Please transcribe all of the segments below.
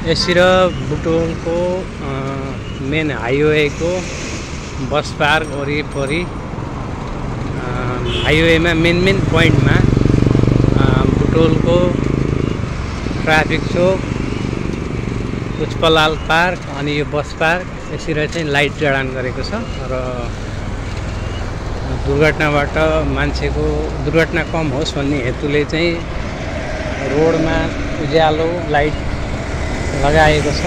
यसरी बुटोलको main हाइवेको bus park वरिपरि हाइवेमा main पोइन्टमा बुटोलको ट्राफिक चोक, पुष्पलाल पार्क अनि यो बस पार्क यसरी चाहिँ लाइट जडान गरेको छ र दुर्घटनाबाट मान्छेको दुर्घटना कम होस् भन्ने हेतुले चाहिँ रोडमा उज्यालो लाइट लगाएको छ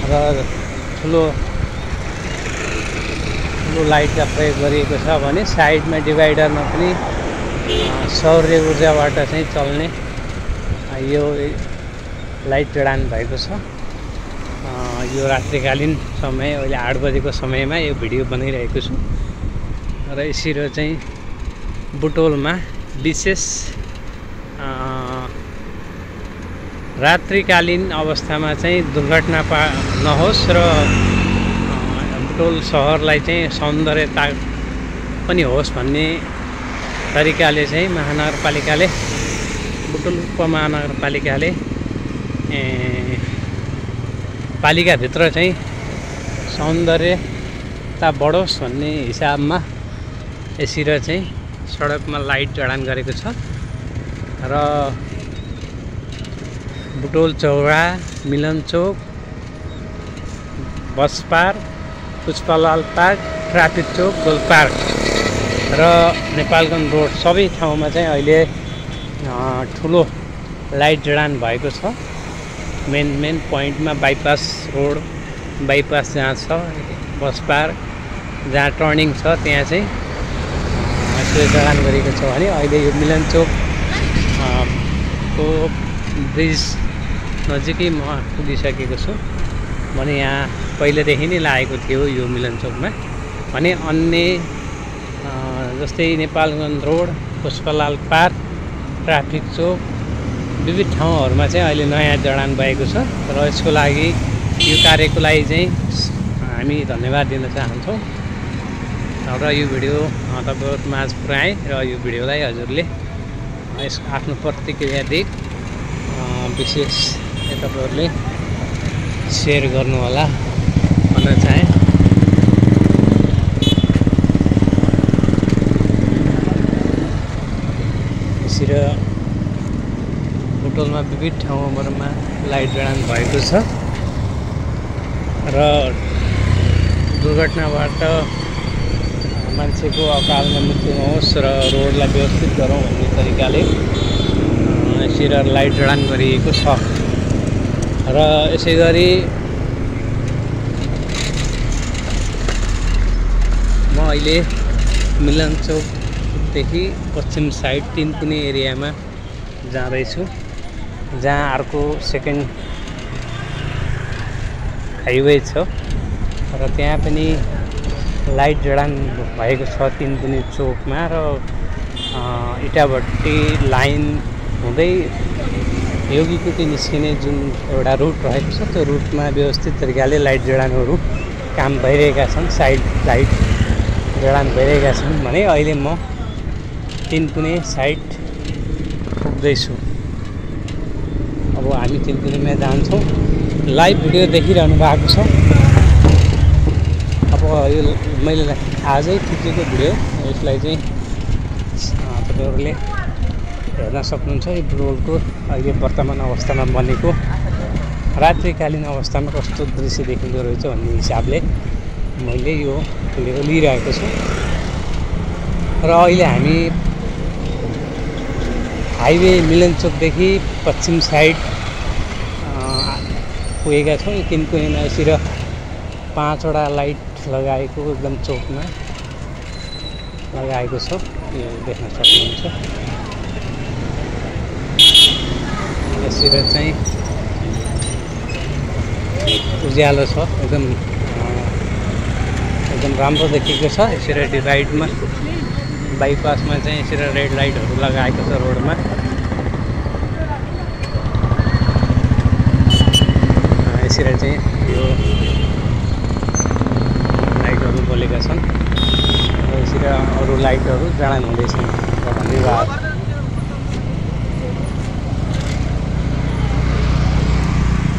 र ठुलो लाइटका प्रयोग गरिएको छ भने साइडमा डिभाइडरमा पनि सौर्य ऊर्जाबाट चाहिँ चल्ने यो लाइट जडान भएको छ। यो रात्रिकालीन समय अहिले 8 बजेको समयमा यो भिडियो बनाइरहेको छु र यसरी चाहिँ बुटोलमा विशेष रात्रिकालीन अवस्थामा चाहिँ दुर्घटना नहोस् र बुटोल सहरलाई चाहिँ सौन्दर्यता पनि होस् भन्ने तरिकाले चाहिँ महानगरपालिकाले बुटोल उपमहानगरपालिकाले पालिकाभित्र चाहिँ सौन्दर्यता बढोस् भन्ने हिसाबमा यसरी चाहिँ सडकमा लाइट जडान गरेको छ र बुटोल चौरा, Milan Chowk, bus park, Pushpalal park, traffic Chowk, Gol park र नेपालगञ्ज रोड सबै ठाउँमा चाहिँ अहिले ठुलो लाइट जडान भएको छ। मेन पोइन्टमा बाइपास रोड, बाइपास जहाँ छ, बस पार्क जहाँ टर्निङ छ त्यहाँ चाहिँ यसो जडान गरेको छ भने अहिले यो मिलन चोक को ब्रिज नजिकै म पुगिसकेको छु भने यहाँ पहिलेदेखि नै लागेको थियो यो मिलन चोकमा भने अन्य जस्तै Nepalgunj road, Pushpalal park, traffic Chowk विविध ठाउँहरूमा चाहिँ अहिले नयाँ जडान भएको छ र यसको लागि यो कार्यको लागि चाहिँ हामी धन्यवाद दिन चाहन्छौँ र यो भिडियो तपाईँहरूको माझ पुर्याएँ र यो भिडियोलाई हजुरले यसको आफ्नो प्रतिक्रिया दिए विशेष तपाईँहरूले सेयर गर्नुहोला भन्न चाहे। यसरी बुटोलमा विविध ठाउँहरूमा लाइट जडान भएको छ र दुर्घटनाबाट मान्छेको अकालमा मृत्यु नहोस् र रोडलाई व्यवस्थित गरौँ भन्ने तरिकाले यसरी लाइट जडान गरिएको छ र यसै गरी म अहिले मिलन चौकदेखि पश्चिम साइड तिनकुने एरियामा जाँदैछु जहाँ अर्को सेकेन्ड हाइवे छ र त्यहाँ पनि लाइट जडान भएको छ तिनकुने चोकमा र इटाभट्टी लाइन हुँदै योगीकुटी निस्किने जुन एउटा रुट रहेको छ त्यो रुटमा व्यवस्थित तरिकाले लाइट जडानहरू काम भइरहेका छन्, साइड लाइट जडान भइरहेका छन् भने अहिले म तिनकुने साइड पुग्दैछु। अब हामी तिनकुनेमा जान्छौँ। लाइभ भिडियो देखिरहनु भएको छ। अब यो मैले आजै खिचेको भिडियो यसलाई चाहिँ तपाईँहरूले हेर्न सक्नुहुन्छ। यो बुटोलको अहिले वर्तमान अवस्थामा बनेको रात्रिकालीन अवस्थामा कस्तो दृश्य देखिँदो रहेछ भन्ने हिसाबले मैले यो भिडियो लिइरहेको छु र अहिले हामी हाइवे मिलन चोकदेखि पश्चिम साइड पुगेका छौँ। यो तिनकुनेमा यसरी 5वटा लाइट लगाएको एकदम चोकमा लगाएको छ, यो देख्न सक्नुहुन्छ। यसरी चाहिँ उज्यालो छ, एकदम राम्रो देखिएको छ। यसरी डिभाइडमा बाइपासमा चाहिँ यसरी रेड लाइटहरू लगाएको छ रोडमा।